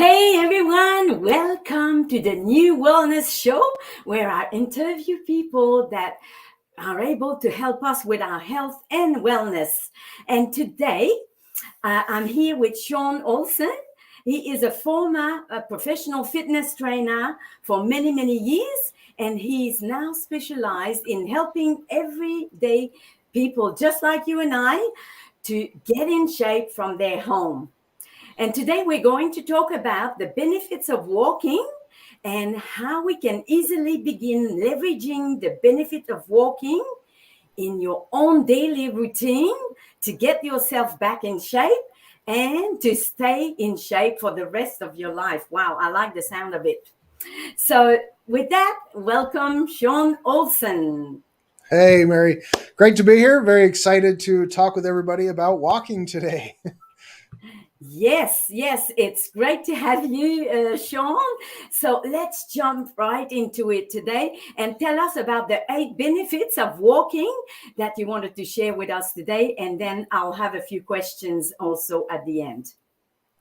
Hey everyone, welcome to the new wellness show where I interview people that are able to help us with our health and wellness. And today I'm here with Sean Olson. He is a former professional fitness trainer for many, many years, and he's now specialized in helping everyday people just like you and I to get in shape from their home. And today we're going to talk about the benefits of walking and how we can easily begin leveraging the benefit of walking in your own daily routine to get yourself back in shape and to stay in shape for the rest of your life. Wow, I like the sound of it. So, with that, welcome Sean Olson. Hey, Mary. Great to be here. Very excited to talk with everybody about walking today. Yes, it's great to have you, Sean. So let's jump right into it today and tell us about the 8 benefits of walking that you wanted to share with us today. And then I'll have a few questions also at the end.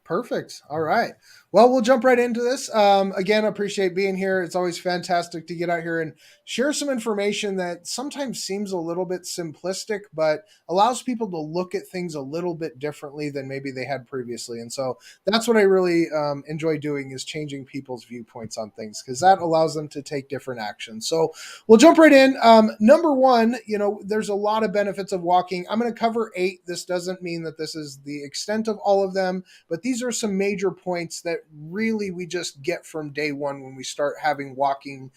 Perfect. All right. Well, we'll jump right into this. Again, appreciate being here. It's always fantastic to get out here and share some information that sometimes seems a little bit simplistic, but allows people to look at things a little bit differently than maybe they had previously. And so that's what I really enjoy doing is changing people's viewpoints on things because that allows them to take different actions. So we'll jump right in. Number one, there's a lot of benefits of walking. I'm going to cover 8. This doesn't mean that this is the extent of all of them, but these are some major points that really we just get from day one when we start having walking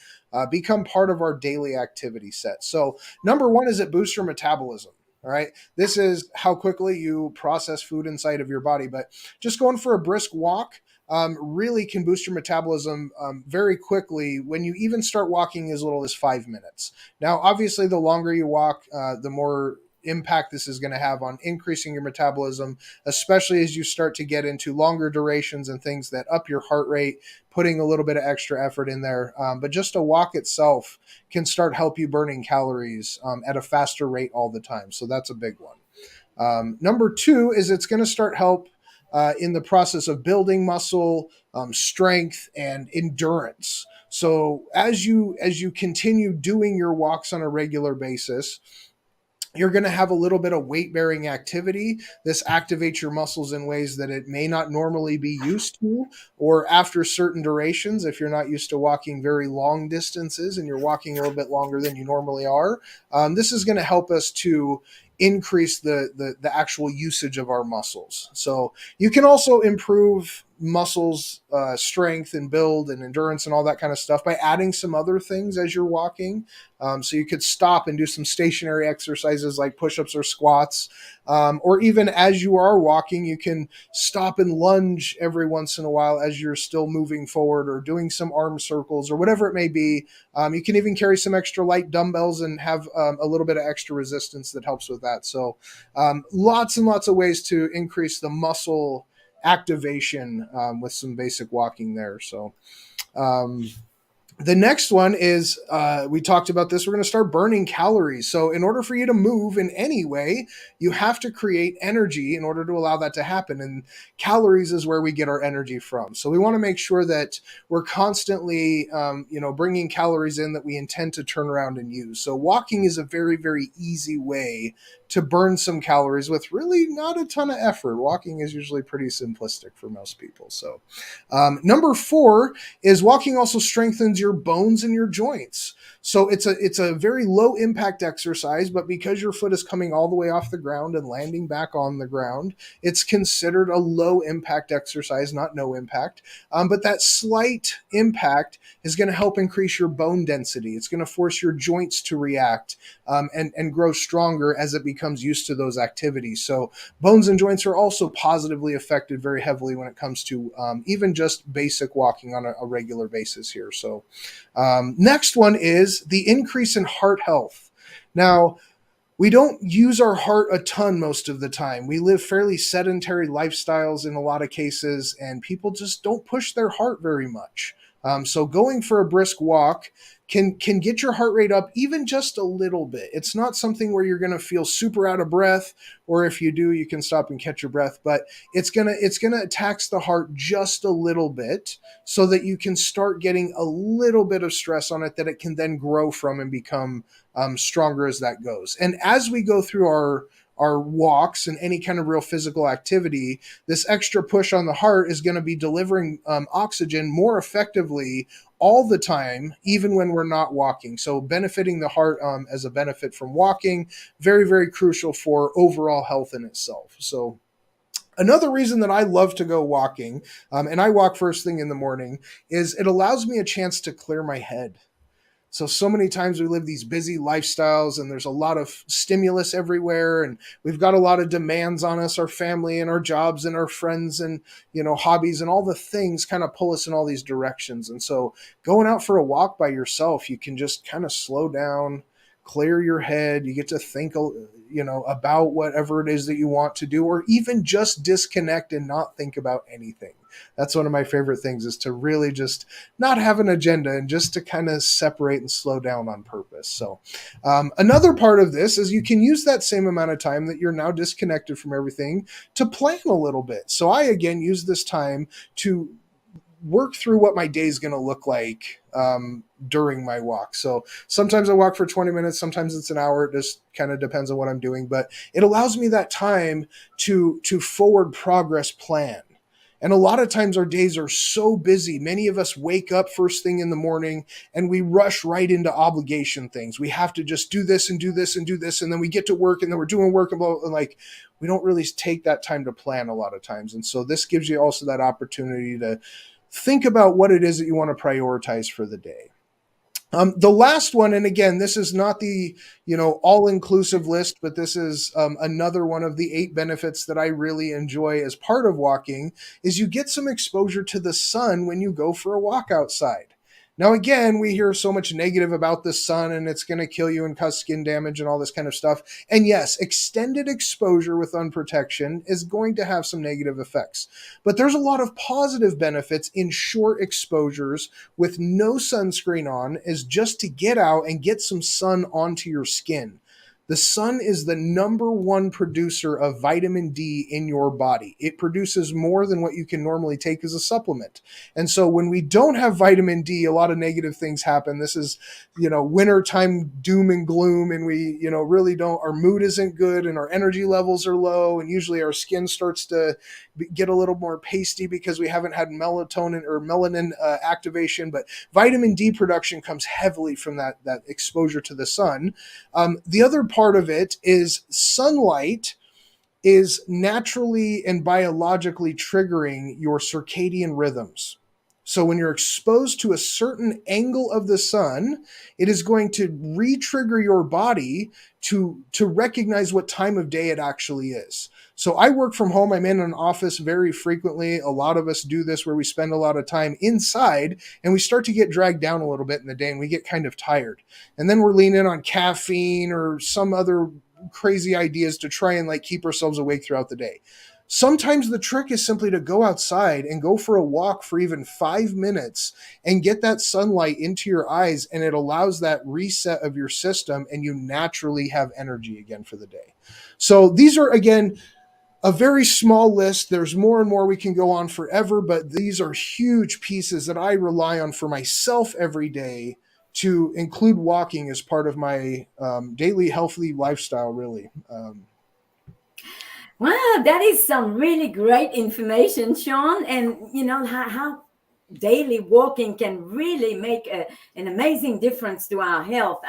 become part of our daily activity set. So, number one is it boosts your metabolism. All right. This is how quickly you process food inside of your body. But just going for a brisk walk really can boost your metabolism very quickly when you even start walking as little as 5 minutes. Now, obviously, the longer you walk, the more impact this is going to have on increasing your metabolism, especially as you start to get into longer durations and things that up your heart rate, putting a little bit of extra effort in there. But just a walk itself can start help you burning calories at a faster rate all the time. So that's a big one. Number two is it's going to start help in the process of building muscle, strength, and endurance. So as you continue doing your walks on a regular basis, you're going to have a little bit of weight bearing activity. This activates your muscles in ways that it may not normally be used to, or after certain durations, if you're not used to walking very long distances and you're walking a little bit longer than you normally are. This is going to help us to increase the actual usage of our muscles. So you can also improve muscles strength and build and endurance and all that kind of stuff by adding some other things as you're walking. So you could stop and do some stationary exercises like push-ups or squats, or even as you are walking, you can stop and lunge every once in a while as you're still moving forward or doing some arm circles or whatever it may be. You can even carry some extra light dumbbells and have a little bit of extra resistance that helps with that. So lots and lots of ways to increase the muscle activation with some basic walking there. So the next one is we talked about this. We're going to start burning calories. So, in order for you to move in any way, you have to create energy in order to allow that to happen. And calories is where we get our energy from. So, we want to make sure that we're constantly, bringing calories in that we intend to turn around and use. So, walking is a very, very easy way to burn some calories with really not a ton of effort. Walking is usually pretty simplistic for most people. So, number 4 is walking also strengthens your bones and your joints. So it's a very low impact exercise, but because your foot is coming all the way off the ground and landing back on the ground, it's considered a low impact exercise, not no impact. But that slight impact is going to help increase your bone density. It's going to force your joints to react and grow stronger as it becomes used to those activities. So bones and joints are also positively affected very heavily when it comes to even just basic walking on a regular basis here. So next one is the increase in heart health. Now, we don't use our heart a ton most of the time. We live fairly sedentary lifestyles in a lot of cases, and people just don't push their heart very much. So going for a brisk walk can get your heart rate up even just a little bit. It's not something where you're going to feel super out of breath, or if you do, you can stop and catch your breath. But it's gonna tax the heart just a little bit, so that you can start getting a little bit of stress on it that it can then grow from and become stronger as that goes. And as we go through our walks and any kind of real physical activity, this extra push on the heart is going to be delivering oxygen more effectively all the time, even when we're not walking. So benefiting the heart as a benefit from walking, very, very crucial for overall health in itself. So another reason that I love to go walking, and I walk first thing in the morning, is it allows me a chance to clear my head. So many times we live these busy lifestyles and there's a lot of stimulus everywhere, and we've got a lot of demands on us, our family and our jobs and our friends and, hobbies, and all the things kind of pull us in all these directions. And so going out for a walk by yourself, you can just kind of slow down, clear your head. You get to think, about whatever it is that you want to do, or even just disconnect and not think about anything. That's one of my favorite things, is to really just not have an agenda and just to kind of separate and slow down on purpose. So another part of this is you can use that same amount of time that you're now disconnected from everything to plan a little bit. So I, again, use this time to work through what my day is going to look like during my walk. So sometimes I walk for 20 minutes, sometimes it's an hour. It just kind of depends on what I'm doing, but it allows me that time to forward progress plan. And a lot of times our days are so busy. Many of us wake up first thing in the morning and we rush right into obligation things. We have to just do this and do this and do this. And then we get to work and then we're doing work, and like, we don't really take that time to plan a lot of times. And so this gives you also that opportunity to think about what it is that you want to prioritize for the day. The last one, and again, this is not the all-inclusive list, but this is another one of the 8 benefits that I really enjoy as part of walking, is you get some exposure to the sun when you go for a walk outside. Now, again, we hear so much negative about the sun and it's going to kill you and cause skin damage and all this kind of stuff. And yes, extended exposure with unprotection is going to have some negative effects. But there's a lot of positive benefits in short exposures with no sunscreen on, is just to get out and get some sun onto your skin. The sun is the number one producer of vitamin D in your body. It produces more than what you can normally take as a supplement. And so when we don't have vitamin D, a lot of negative things happen. This is, wintertime doom and gloom, and we, really don't, our mood isn't good and our energy levels are low. And usually our skin starts to get a little more pasty because we haven't had melatonin or melanin activation. But vitamin D production comes heavily from that exposure to the sun. The other part of it is sunlight is naturally and biologically triggering your circadian rhythms. So when you're exposed to a certain angle of the sun, it is going to re-trigger your body to recognize what time of day it actually is. So I work from home. I'm in an office very frequently. A lot of us do this, where we spend a lot of time inside and we start to get dragged down a little bit in the day and we get kind of tired. And then we're leaning on caffeine or some other crazy ideas to try and keep ourselves awake throughout the day. Sometimes the trick is simply to go outside and go for a walk for even 5 minutes and get that sunlight into your eyes, and it allows that reset of your system and you naturally have energy again for the day. So these are, again, a very small list. There's more and more we can go on forever, but these are huge pieces that I rely on for myself every day to include walking as part of my daily healthy lifestyle, really. Wow, that is some really great information, Sean. And how daily walking can really make an amazing difference to our health.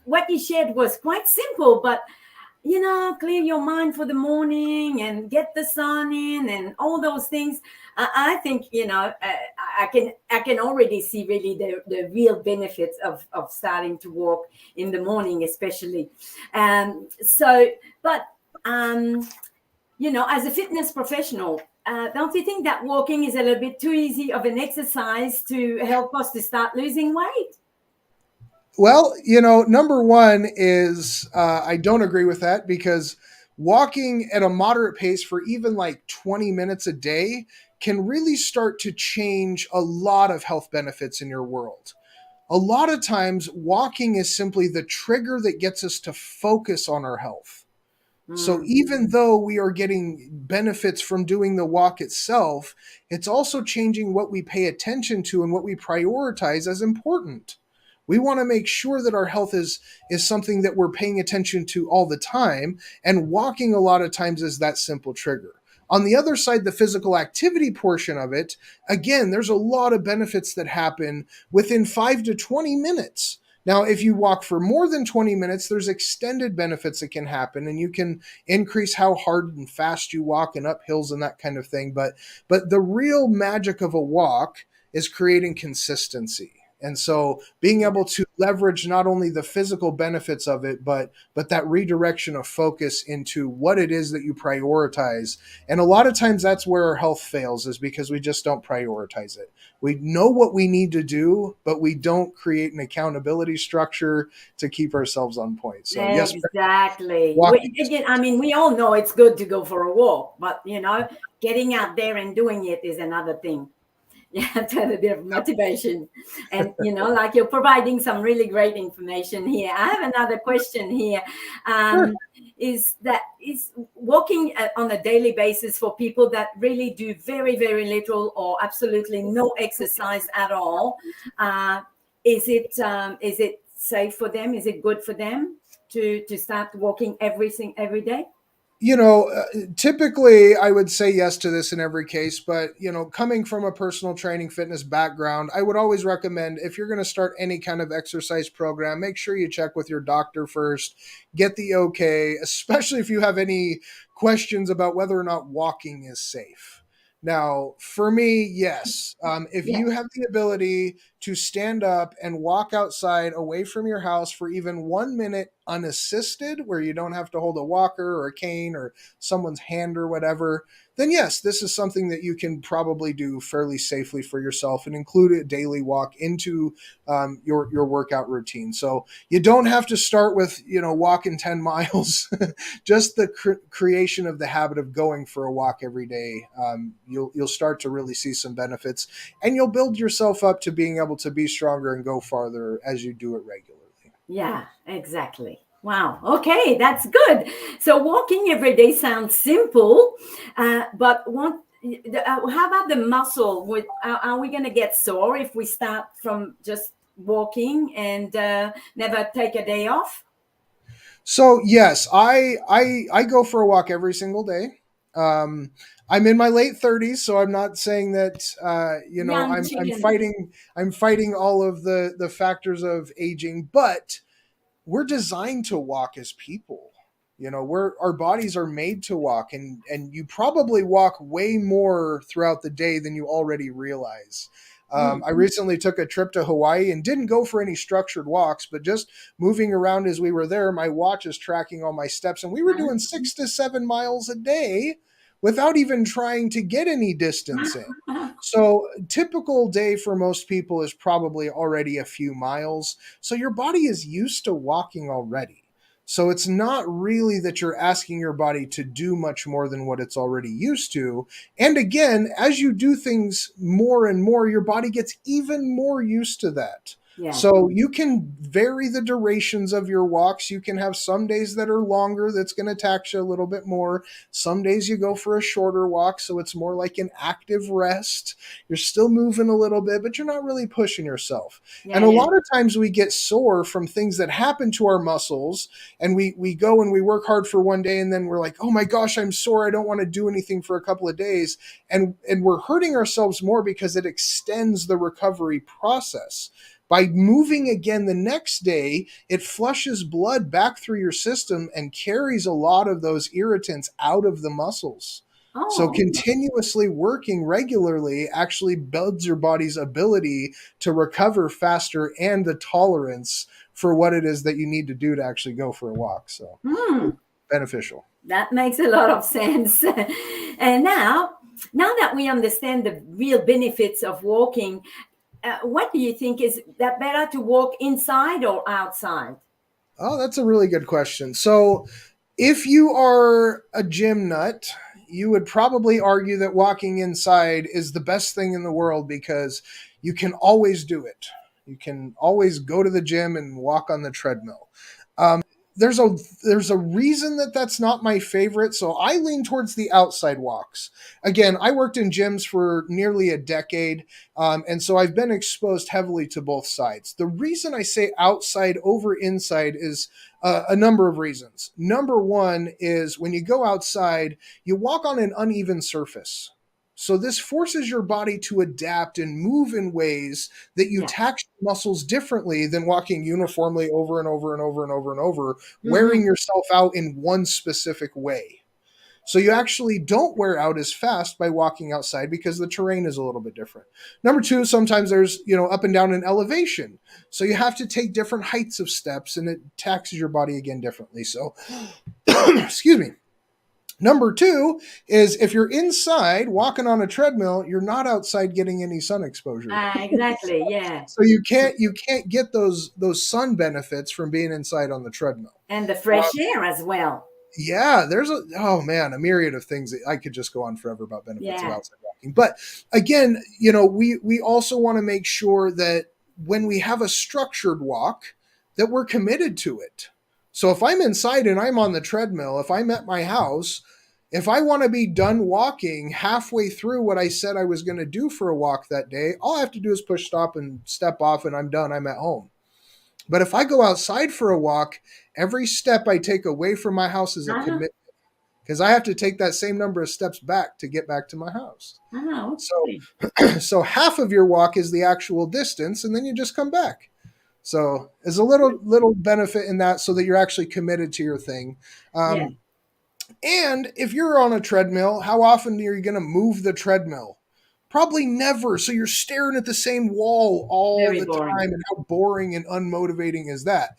What you shared was quite simple, but clear your mind for the morning and get the sun in and all those things. I think, I can already see really the real benefits of starting to walk in the morning, especially. As a fitness professional, don't you think that walking is a little bit too easy of an exercise to help us to start losing weight? Well, number one is I don't agree with that, because walking at a moderate pace for even 20 minutes a day can really start to change a lot of health benefits in your world. A lot of times, walking is simply the trigger that gets us to focus on our health. So Mm. even though we are getting benefits from doing the walk itself, it's also changing what we pay attention to and what we prioritize as important. We want to make sure that our health is something that we're paying attention to all the time, and walking a lot of times is that simple trigger. On the other side, the physical activity portion of it, again, there's a lot of benefits that happen within 5 to 20 minutes. Now, if you walk for more than 20 minutes, there's extended benefits that can happen, and you can increase how hard and fast you walk and up hills and that kind of thing. But the real magic of a walk is creating consistency. And so being able to leverage not only the physical benefits of it, but that redirection of focus into what it is that you prioritize. And a lot of times that's where our health fails, is because we just don't prioritize it. We know what we need to do, but we don't create an accountability structure to keep ourselves on point. So yes, Exactly. walking. Again, I mean, we all know it's good to go for a walk, but getting out there and doing it is another thing. Yeah, to have a bit of motivation. And like, you're providing some really great information here. I have another question here. Sure. Is walking on a daily basis for people that really do very, very little or absolutely no exercise at all, is it safe for them? Is it good for them to start walking every day? Typically I would say yes to this in every case, but coming from a personal training fitness background, I would always recommend, if you're going to start any kind of exercise program, make sure you check with your doctor first, get the okay, especially if you have any questions about whether or not walking is safe. Now, for me, yes. If Yeah. you have the ability to stand up and walk outside away from your house for even 1 minute unassisted, where you don't have to hold a walker or a cane or someone's hand or whatever, then yes, this is something that you can probably do fairly safely for yourself and include a daily walk into your workout routine. So you don't have to start with walking 10 miles. Just the creation of the habit of going for a walk every day, you'll start to really see some benefits, and you'll build yourself up to being able to be stronger and go farther as you do it regularly. Yeah, exactly. Wow. Okay, that's good. So walking every day sounds simple, but how about the muscle? Are we going to get sore if we start from just walking and never take a day off? So yes, I go for a walk every single day. Um, I'm in my late 30s, so I'm not saying that Young I'm chicken. fighting all of the factors of aging, but we're designed to walk as people. Our bodies are made to walk, and you probably walk way more throughout the day than you already realize. Mm. I recently took a trip to Hawaii and didn't go for any structured walks, but just moving around as we were there. My watch is tracking all my steps, and we were doing 6 to 7 miles a day without even trying to get any distance in. So, a typical day for most people is probably already a few miles. So, your body is used to walking already. So, it's not really that you're asking your body to do much more than what it's already used to. And again, as you do things more and more, your body gets even more used to that. Yeah. So you can vary the durations of your walks. You can have some days that are longer, that's going to tax you a little bit more. Some days you go for a shorter walk, so it's more like an active rest. You're still moving a little bit, but you're not really pushing yourself. Yeah. And a Yeah. lot of times we get sore from things that happen to our muscles, and we go and we work hard for one day, and then we're like, oh my gosh, I'm sore, I don't want to do anything for a couple of days. And we're hurting ourselves more because it extends the recovery process. By moving again the next day, it flushes blood back through your system and carries a lot of those irritants out of the muscles. So Oh. continuously working regularly actually builds your body's ability to recover faster and the tolerance for what it is that you need to do to actually go for a walk. So Hmm. beneficial. That makes a lot of sense. And now that we understand the real benefits of walking, what do you think? Is that better to walk inside or outside? Oh, that's a really good question. So if you are a gym nut, you would probably argue that walking inside is the best thing in the world because you can always do it. You can always go to the gym and walk on the treadmill. There's a reason that that's not my favorite, so I lean towards the outside walks. Again, I worked in gyms for nearly a decade, and so I've been exposed heavily to both sides. The reason I say outside over inside is a number of reasons. Number one is when you go outside, you walk on an uneven surface. So this forces your body to adapt and move in ways that you Yeah. tax your muscles differently than walking uniformly over and over and over and over and over, Mhm. wearing yourself out in one specific way. So you actually don't wear out as fast by walking outside because the terrain is a little bit different. Number two, sometimes there's, up and down in elevation. So you have to take different heights of steps and it taxes your body again differently. So, excuse me. Number two is if you're inside walking on a treadmill, you're not outside getting any sun exposure. Exactly. Yeah. So you can't get those sun benefits from being inside on the treadmill. And the fresh air as well. Yeah, there's a myriad of things that I could just go on forever about benefits of Yeah. outside walking. But again, we also want to make sure that when we have a structured walk, that we're committed to it. So if I'm inside and I'm on the treadmill, if I'm at my house, if I want to be done walking halfway through what I said I was going to do for a walk that day, all I have to do is push stop and step off and I'm done. I'm at home. But if I go outside for a walk, every step I take away from my house is a Uh-huh. commitment because I have to take that same number of steps back to get back to my house. Uh-huh. So, Okay. so half of your walk is the actual distance, and then you just come back. So there's a little benefit in that, so that you're actually committed to your thing. Yeah. And if you're on a treadmill, how often are you going to move the treadmill? Probably never. So you're staring at the same wall all Very the boring. time, and how boring and unmotivating is that?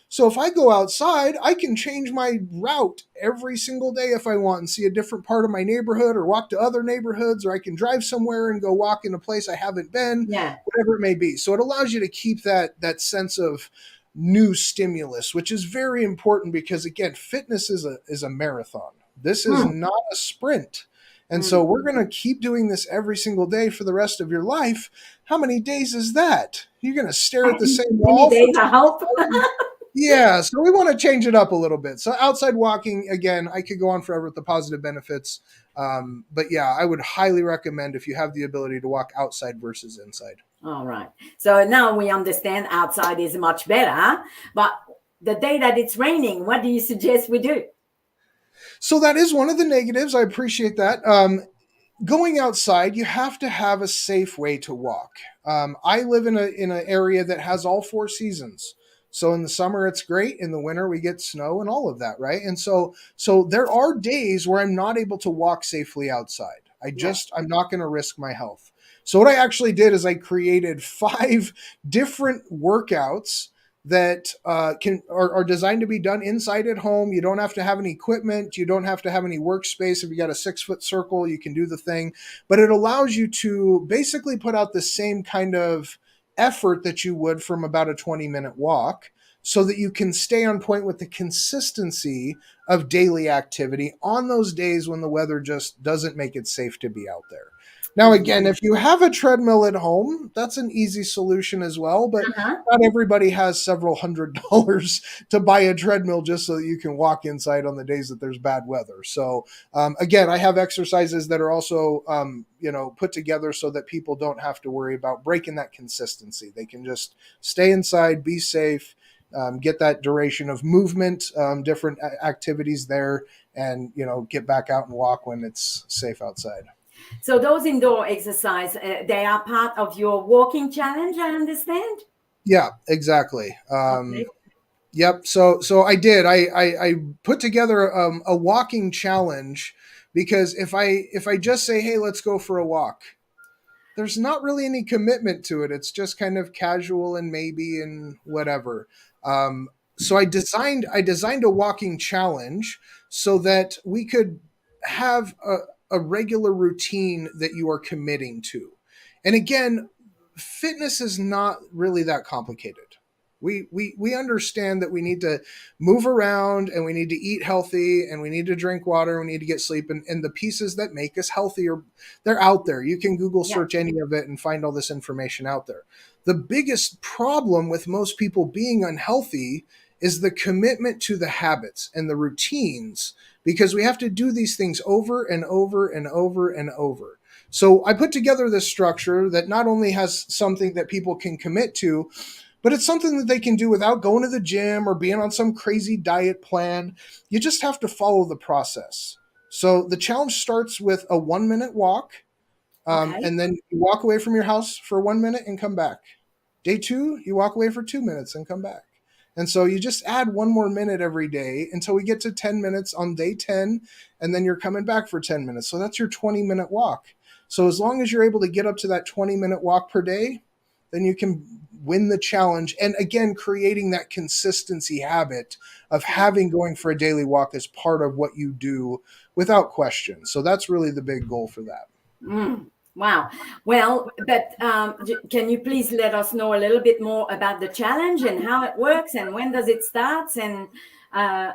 So if I go outside, I can change my route every single day if I want and see a different part of my neighborhood or walk to other neighborhoods, or I can drive somewhere and go walk in a place I haven't been, Yeah. whatever it may be. So it allows you to keep that sense of new stimulus, which is very important because again, fitness is a marathon. This is Mm. not a sprint. And so Mm. we're going to keep doing this every single day for the rest of your life. How many days is that? You're going to stare at the same Many wall for days, I hope. yeah, so we want to change it up a little bit. So outside walking, again, I could go on forever with the positive benefits. But yeah, I would highly recommend if you have the ability to walk outside versus inside. All right. So now we understand outside is much better. But the day that it's raining, what do you suggest we do? So that is one of the negatives. I appreciate that. Going outside, you have to have a safe way to walk. I live in an area that has all four seasons. So in the summer it's great. In the winter we get snow and all of that, right? And so there are days where I'm not able to walk safely outside. Yeah. I'm not going to risk my health. So what I actually did is I created five different workouts that are designed to be done inside at home. You don't have to have any equipment. You don't have to have any workspace. If you got a 6 foot circle, you can do the thing. But it allows you to basically put out the same kind of effort that you would from about a 20-minute walk so that you can stay on point with the consistency of daily activity on those days when the weather just doesn't make it safe to be out there. Now, again, if you have a treadmill at home, that's an easy solution as well. But Uh-huh. not everybody has several $100s to buy a treadmill just so that you can walk inside on the days that there's bad weather. So, again, I have exercises that are also, put together so that people don't have to worry about breaking that consistency. They can just stay inside, be safe, get that duration of movement, different activities there, and get back out and walk when it's safe outside. So those indoor exercise, they are part of your walking challenge, I understand. Yeah, exactly. Okay. Yep. So I did. I put together a walking challenge because if I just say, hey, let's go for a walk, there's not really any commitment to it. It's just kind of casual and maybe and whatever. So I designed a walking challenge so that we could have a regular routine that you are committing to. And again, fitness is not really that complicated. We understand that we need to move around and we need to eat healthy and we need to drink water. We need to get sleep, and the pieces that make us healthier, they're out there. You can Google Yeah. search any of it and find all this information out there. The biggest problem with most people being unhealthy is the commitment to the habits and the routines, because we have to do these things over and over and over and over. So I put together this structure that not only has something that people can commit to, but it's something that they can do without going to the gym or being on some crazy diet plan. You just have to follow the process. So the challenge starts with a 1 minute walk, Okay. and then you walk away from your house for 1 minute and come back. Day two, you walk away for 2 minutes and come back. And so you just add one more minute every day until we get to 10 minutes on day 10, and then you're coming back for 10 minutes. So that's your 20-minute walk. So as long as you're able to get up to that 20-minute walk per day, then you can win the challenge. And again, creating that consistency habit of having going for a daily walk as part of what you do without question. So that's really the big goal for that. Mm, wow. Well, but can you please let us know a little bit more about the challenge and how it works and when does it start and uh,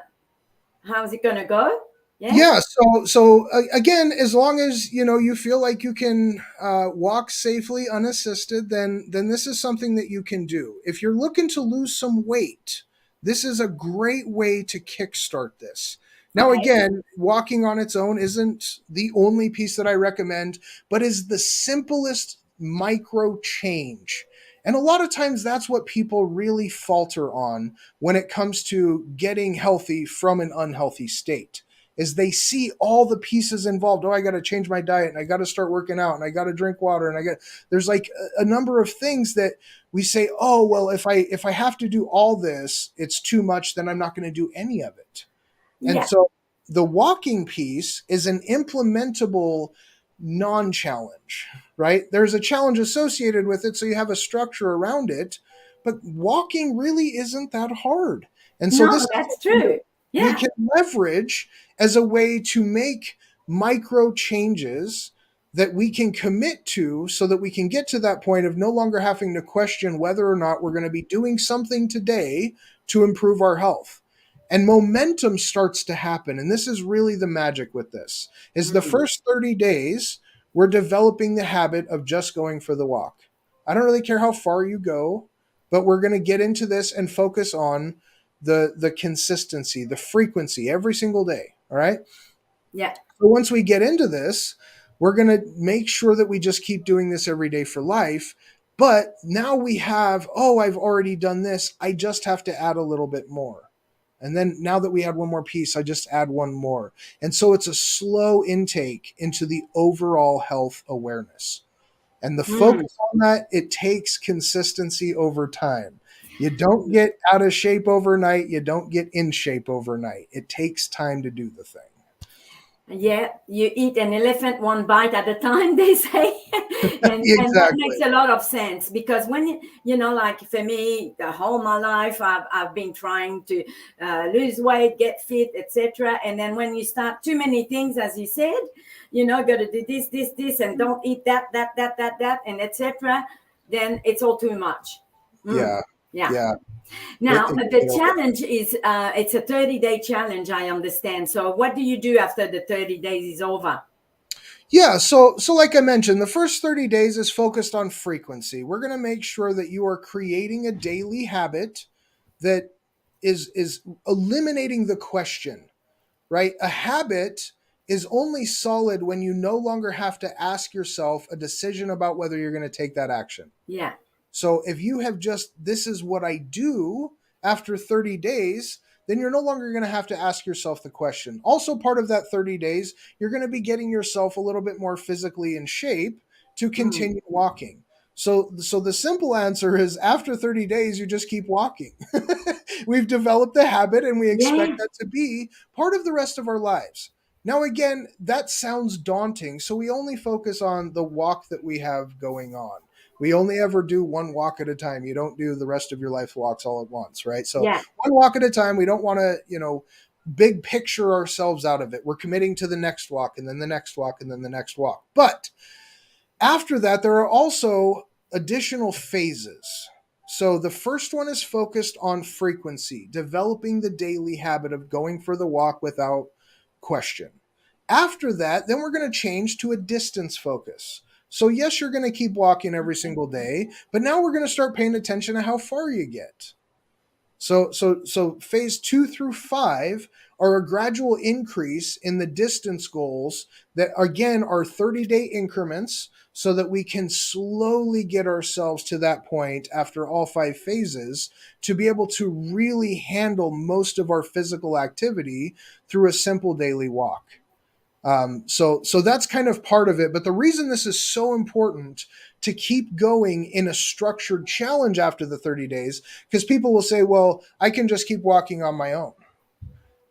how is it going to go? Yeah. Yeah, so again, as long as you feel like you can walk safely unassisted, then this is something that you can do. If you're looking to lose some weight, this is a great way to kickstart this. Now, Okay. again, walking on its own isn't the only piece that I recommend, but is the simplest micro change. And a lot of times that's what people really falter on when it comes to getting healthy from an unhealthy state, is they see all the pieces involved. Oh, I got to change my diet and I got to start working out and I got to drink water and there's like a number of things that we say, oh, well, if I have to do all this, it's too much, then I'm not going to do any of it. And Yeah. so the walking piece is an implementable non-challenge, right? There's a challenge associated with it, so you have a structure around it, but walking really isn't that hard. And so this No, is that's something that true. we Yeah. can leverage as a way to make micro changes that we can commit to, so that we can get to that point of no longer having to question whether or not we're going to be doing something today to improve our health. And momentum starts to happen, and this is really the magic with this, is the Mm. first 30 days we're developing the habit of just going for the walk. I don't really care how far you go, but we're going to get into this and focus on the consistency, the frequency every single day. All right. Yeah. So once we get into this, we're going to make sure that we just keep doing this every day for life. But now we have, oh, I've already done this. I just have to add a little bit more. And then now that we add one more piece, I just add one more. And so it's a slow intake into the overall health awareness. And the Mm. focus on that, it takes consistency over time. You don't get out of shape overnight. You don't get in shape overnight. It takes time to do the thing. Yeah, you eat an elephant one bite at a time, they say. And that makes Exactly. a lot of sense because when like for me, the whole my life I've been trying to lose weight, get fit, etc. And then when you start too many things, as you said, got to do this, and don't eat that, and etc. Then it's all too much. Mm, Yeah. yeah. Yeah. Now, It the really is. challenge is it's a 30-day challenge, I understand. So, what do you do after the 30 days is over? Yeah, so like I mentioned, the first 30 days is focused on frequency. We're going to make sure that you are creating a daily habit that is eliminating the question, right? A habit is only solid when you no longer have to ask yourself a decision about whether you're going to take that action. Yeah. So if you have just, this is what I do after 30 days, then you're no longer going to have to ask yourself the question. Also, part of that 30 days, you're going to be getting yourself a little bit more physically in shape to Mm. continue walking. So the simple answer is after 30 days, you just keep walking. We've developed the habit and we expect Yeah. that to be part of the rest of our lives. Now, again, that sounds daunting. So we only focus on the walk that we have going on. We only ever do one walk at a time. You don't do the rest of your life walks all at once, right? So Yeah. one walk at a time. We don't want to, big picture ourselves out of it. We're committing to the next walk and then the next walk and then the next walk. But after that, there are also additional phases. So the first one is focused on frequency, developing the daily habit of going for the walk without question. After that, then we're going to change to a distance focus. So yes, you're going to keep walking every single day, but now we're going to start paying attention to how far you get. So phase 2 through 5 are a gradual increase in the distance goals that again are 30-day increments so that we can slowly get ourselves to that point after all 5 phases to be able to really handle most of our physical activity through a simple daily walk. So that's kind of part of it. But the reason this is so important to keep going in a structured challenge after the 30 days, because people will say, well, I can just keep walking on my own.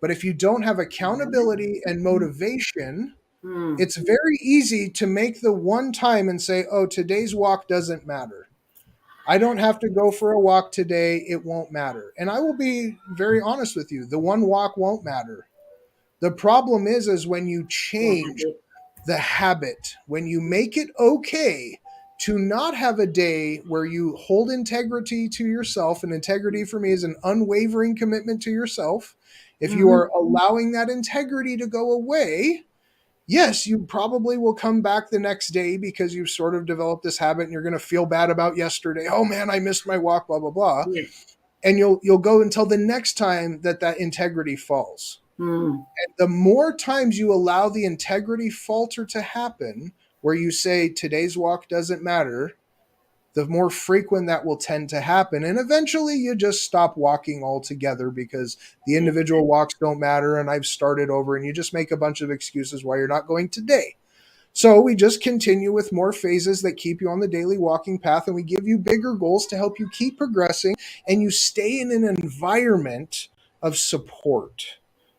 But if you don't have accountability and motivation, it's very easy to make the one time and say, oh, today's walk doesn't matter. I don't have to go for a walk today. It won't matter. And I will be very honest with you. The one walk won't matter. The problem is when you change the habit, when you make it okay to not have a day where you hold integrity to yourself, and integrity for me is an unwavering commitment to yourself. If you are allowing that integrity to go away, yes, you probably will come back the next day because you've sort of developed this habit and you're going to feel bad about yesterday. Oh man, I missed my walk, blah, blah, blah. Yeah. And you'll go until the next time that integrity falls. And the more times you allow the integrity falter to happen, where you say today's walk doesn't matter, the more frequent that will tend to happen. And eventually you just stop walking altogether because the individual walks don't matter and I've started over, and you just make a bunch of excuses why you're not going today. So we just continue with more phases that keep you on the daily walking path, and we give you bigger goals to help you keep progressing, and you stay in an environment of support.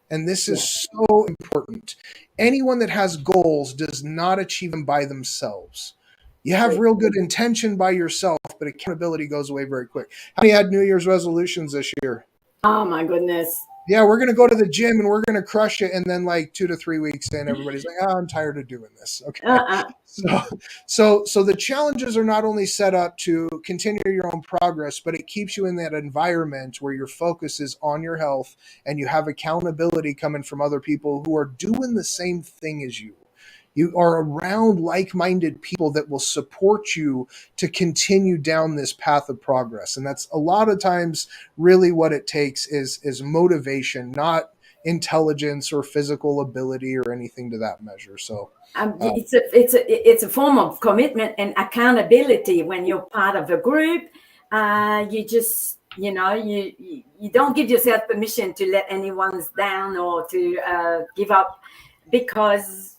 And this is so important. Anyone that has goals does not achieve them by themselves. You have real good intention by yourself, but accountability goes away very quick. How many had New Year's resolutions this year? Oh my goodness. Yeah, we're going to go to the gym and we're going to crush it. And then like 2 to 3 weeks in, everybody's like, oh, I'm tired of doing this. Okay. So the challenges are not only set up to continue your own progress, but it keeps you in that environment where your focus is on your health and you have accountability coming from other people who are doing the same thing as you. You are around like-minded people that will support you to continue down this path of progress. And that's a lot of times really what it takes is motivation, not intelligence or physical ability or anything to that measure. So it's a form of commitment and accountability when you're part of a group. You just you don't give yourself permission to let anyone down or to give up because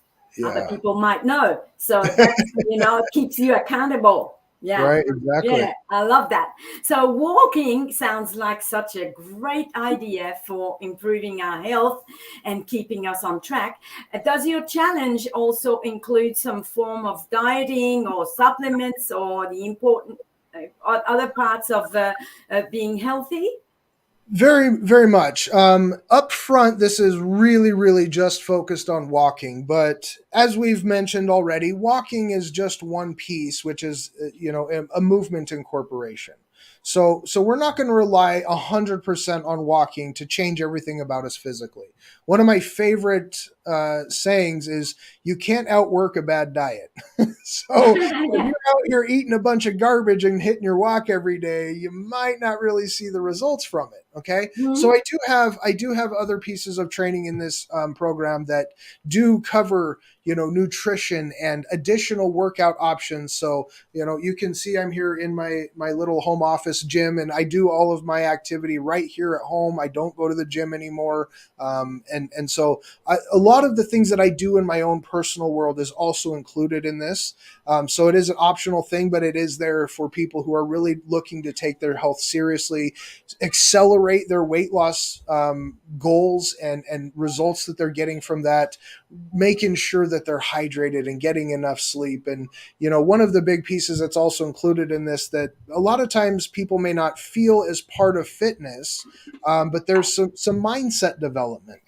other people might know. So that's, it keeps you accountable. Yeah. Right, exactly. Yeah, I love that. So walking sounds like such a great idea for improving our health and keeping us on track. Does your challenge also include some form of dieting or supplements or the important other parts of being healthy? Very, very much. Up front, this is really, really just focused on walking. But as we've mentioned already, walking is just one piece, which is, a movement incorporation. So we're not going to rely 100% on walking to change everything about us physically. One of my favorite sayings is, you can't outwork a bad diet. So if you're out here eating a bunch of garbage and hitting your walk every day, you might not really see the results from it. Okay. So I do have other pieces of training in this program that do cover, nutrition and additional workout options. So, you can see I'm here in my little home office gym, and I do all of my activity right here at home. I don't go to the gym anymore. And so a lot of the things that I do in my own personal world is also included in this. So it is an optional thing, but it is there for people who are really looking to take their health seriously, accelerate their weight loss goals and results that they're getting from that, making sure that they're hydrated and getting enough sleep. And, one of the big pieces that's also included in this that a lot of times people may not feel as part of fitness, but there's some mindset development.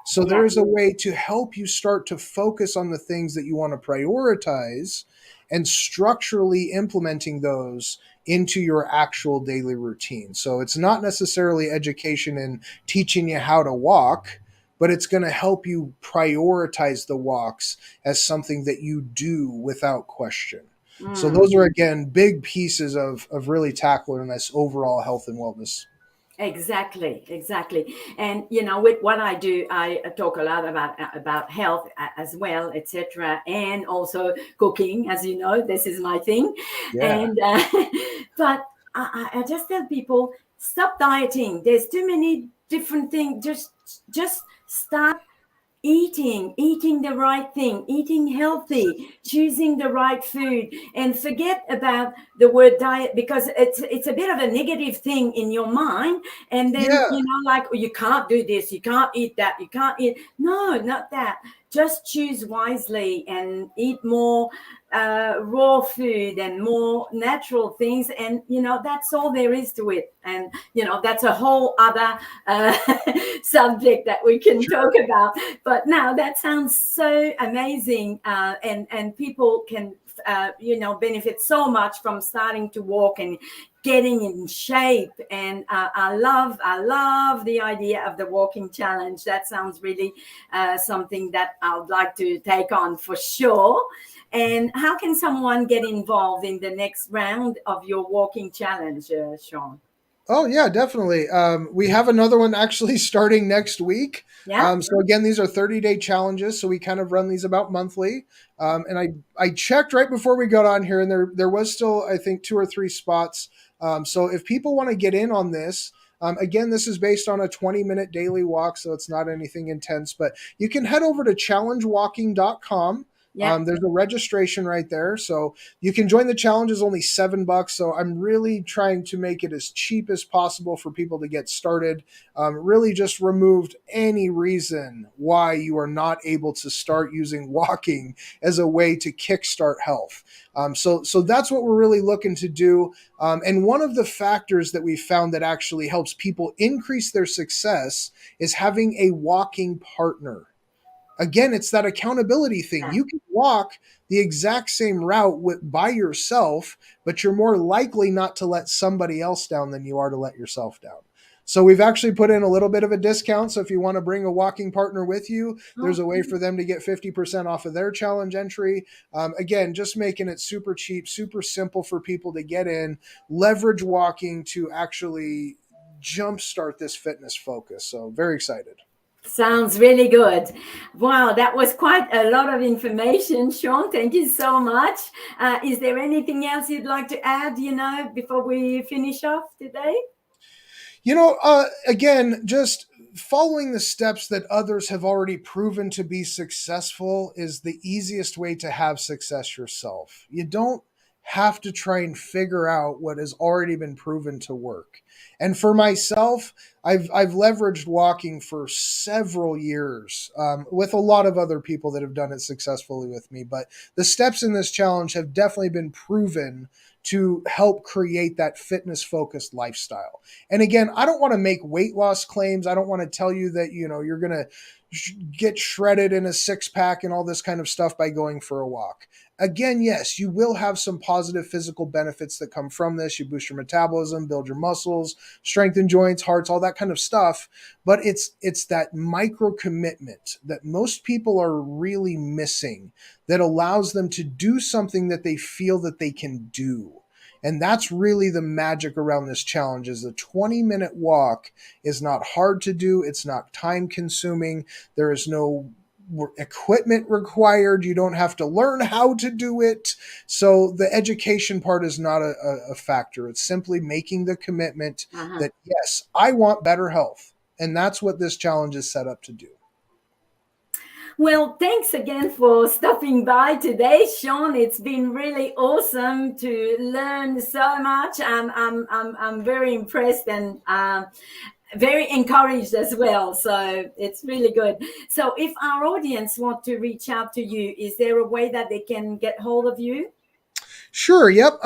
So Yeah. there's a way to help you start to focus on the things that you want to prioritize and structurally implementing those into your actual daily routine. So it's not necessarily education and teaching you how to walk, but it's going to help you prioritize the walks as something that you do without question. So Mm. those are again big pieces of really tackling this overall health and wellness. Exactly, exactly. And with what I do, I talk a lot about health as well, etc., and also cooking. As you know, this is my thing. Yeah. And but I just tell people, stop dieting. There's too many different things. Just start eating the right thing, eating healthy, choosing the right food, and forget about the word diet, because it's a bit of a negative thing in your mind. And then, Yeah. like, oh, you can't do this, you can't eat that, you can't eat. No, not that. Just choose wisely and eat more raw food and more natural things, and that's all there is to it. And that's a whole other uh, subject that we can talk about. But now that sounds so amazing, and people can benefit so much from starting to walk and getting in shape. And I love the idea of the walking challenge. That sounds really something that I would like to take on for sure. And how can someone get involved in the next round of your walking challenge, Sean? Oh yeah, definitely. We have another one actually starting next week. Yeah. So again, these are 30-day challenges. So we kind of run these about monthly. And I checked right before we got on here, and there was still, I think, 2 or 3 spots. So if people want to get in on this, again, this is based on a 20-minute daily walk, so it's not anything intense. But you can head over to challengewalking.com. Yeah. There's a registration right there. So you can join the challenge, is only $7. So I'm really trying to make it as cheap as possible for people to get started. Really just removed any reason why you are not able to start using walking as a way to kickstart health. So that's what we're really looking to do. And one of the factors that we found that actually helps people increase their success is having a walking partner. Again, it's that accountability thing. Yeah. You can walk the exact same route by yourself, but you're more likely not to let somebody else down than you are to let yourself down. So we've actually put in a little bit of a discount. So if you want to bring a walking partner with you, there's a way Okay. for them to get 50% off of their challenge entry. Again, just making it super cheap, super simple for people to get in, leverage walking to actually jumpstart this fitness focus. So very excited. Sounds really good. Wow, that was quite a lot of information, Sean. Thank you so much. Is there anything else you'd like to add, before we finish off today? Again, just following the steps that others have already proven to be successful is the easiest way to have success yourself. You don't have to try and figure out what has already been proven to work. And for myself, I've leveraged walking for several years with a lot of other people that have done it successfully with me. But the steps in this challenge have definitely been proven to help create that fitness focused lifestyle. And again, I don't want to make weight loss claims. I don't want to tell you that, you're going to get shredded in a six pack and all this kind of stuff by going for a walk. Again, yes, you will have some positive physical benefits that come from this. You boost your metabolism, build your muscles, strengthen joints, hearts, all that kind of stuff. But it's that micro commitment that most people are really missing that allows them to do something that they feel that they can do. And that's really the magic around this challenge. Is a 20-minute walk is not hard to do. It's not time consuming. There is no equipment required. You don't have to learn how to do it. So the education part is not a factor. It's simply making the commitment Uh-huh. that, yes, I want better health. And that's what this challenge is set up to do. Well, thanks again for stopping by today, Sean. It's been really awesome to learn so much. I'm very impressed and very encouraged as well. So it's really good. So if our audience want to reach out to you, is there a way that they can get hold of you? Sure. Yep.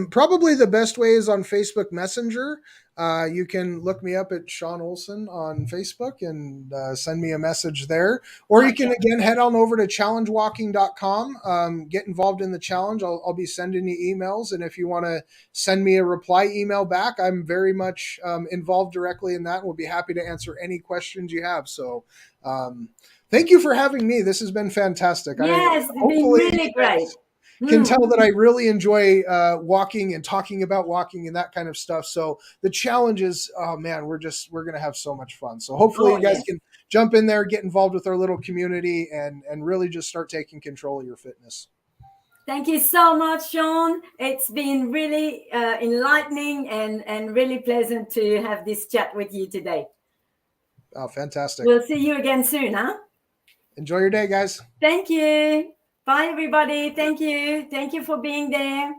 Probably the best way is on Facebook Messenger. You can look me up at Sean Olson on Facebook and send me a message there. Or you can, again, head on over to challengewalking.com. Get involved in the challenge. I'll be sending you emails. And if you want to send me a reply email back, I'm very much involved directly in that and will be happy to answer any questions you have. So thank you for having me. This has been fantastic. Yes, it's been Hopefully really great. Can tell that I really enjoy walking and talking about walking and that kind of stuff. So the challenge is, oh man, we're going to have so much fun. So hopefully you guys can jump in there, get involved with our little community and really just start taking control of your fitness. Thank you so much, Sean. It's been really enlightening and really pleasant to have this chat with you today. Oh, fantastic. We'll see you again soon, huh? Enjoy your day, guys. Thank you. Bye, everybody. Thank you. Thank you for being there.